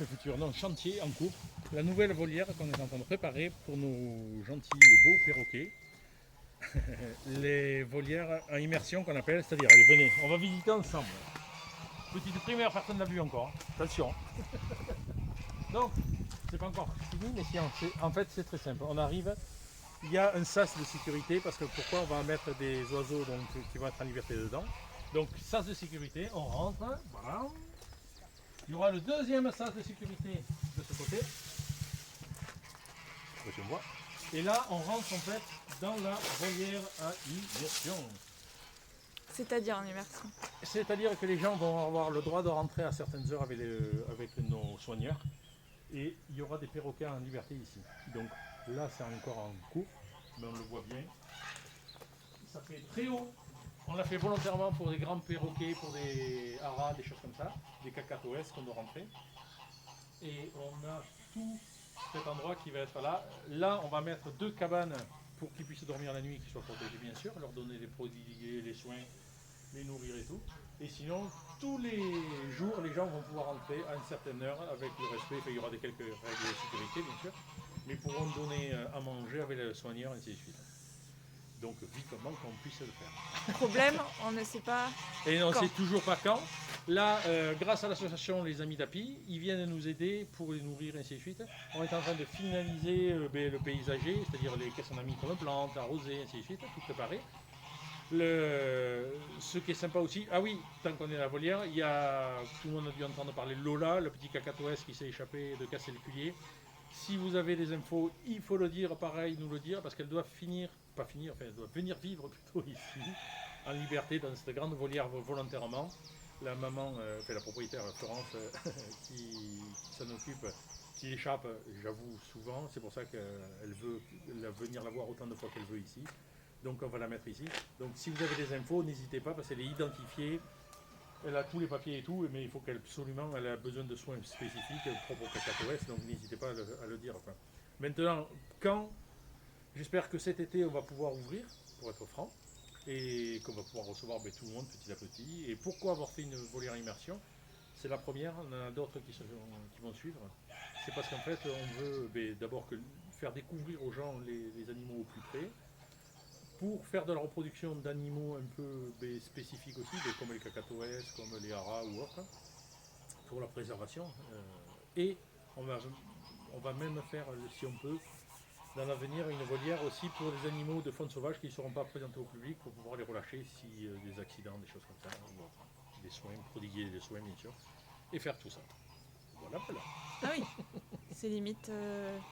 futur, non, chantier en cours. La nouvelle volière qu'on est en train de préparer pour nos gentils et beaux perroquets. Les volières à immersion qu'on appelle, c'est-à-dire, allez, venez, on va visiter ensemble. Petite primaire, personne n'a vu encore. Attention. Donc, c'est pas encore fini, mais en fait, c'est très simple. On arrive, il y a un sas de sécurité, parce que pourquoi on va mettre des oiseaux donc, qui vont être en liberté dedans. Donc, sas de sécurité, on rentre, voilà. Il y aura le deuxième sas de sécurité de ce côté. Je vois. Et là, on rentre en fait dans la volière à immersion. C'est-à-dire en immersion. C'est-à-dire que les gens vont avoir le droit de rentrer à certaines heures avec nos soigneurs. Et il y aura des perroquets en liberté ici. Donc là, c'est encore en cours, mais on le voit bien. Ça fait très haut. On l'a fait volontairement pour des grands perroquets, pour des haras, des choses comme ça, des cacatoès qu'on doit rentrer. Et on a tout cet endroit qui va être là. Là, on va mettre 2 cabanes pour qu'ils puissent dormir la nuit, qu'ils soient protégés bien sûr, leur donner les produits, les soins, les nourrir et tout. Et sinon, tous les jours, les gens vont pouvoir rentrer à une certaine heure avec le respect. Enfin, il y aura quelques règles de sécurité bien sûr, mais pourront donner à manger avec le soigneur et ainsi de suite. Donc vivement qu'on puisse le faire. Problème, on ne sait pas Et on ne quand. sait toujours pas quand. Là, grâce à l'association Les Amis d'Api, ils viennent nous aider pour les nourrir et ainsi de suite. On est en train de finaliser le paysager, c'est-à-dire qu'est-ce qu'on a mis comme plantes, arroser, ainsi de suite, tout préparé. Ce qui est sympa aussi, ah oui, tant qu'on est à la volière, tout le monde a dû entendre parler de Lola, le petit cacatoès qui s'est échappé de casser le culier. Si vous avez des infos, il faut le dire, pareil, nous le dire, parce qu'elle doit elle doit venir vivre plutôt ici, en liberté, dans cette grande volière volontairement. La maman, la propriétaire Florence, qui s'en occupe, qui échappe, j'avoue, souvent. C'est pour ça qu'elle veut venir la voir autant de fois qu'elle veut ici. Donc on va la mettre ici. Donc si vous avez des infos, n'hésitez pas, parce qu'elle est identifiée. Elle a tous les papiers et tout, mais il faut qu'elle absolument, elle a besoin de soins spécifiques propres au cacatoès, donc n'hésitez pas à le dire. Quoi. Maintenant, j'espère que cet été on va pouvoir ouvrir, pour être franc, et qu'on va pouvoir recevoir tout le monde petit à petit. Et pourquoi avoir fait une volière immersion? C'est la première, on en a d'autres qui vont suivre. C'est parce qu'en fait, on veut d'abord faire découvrir aux gens les animaux au plus près, pour faire de la reproduction d'animaux un peu spécifiques aussi, comme les cacatoès, comme les haras ou autres, pour la préservation. Et on va même faire, si on peut, dans l'avenir, une volière aussi pour des animaux de faune sauvage qui ne seront pas présentés au public pour pouvoir les relâcher si des accidents, des choses comme ça, ou des soins, prodiguer des soins bien sûr, et faire tout ça. Voilà, voilà. Ah oui, c'est limite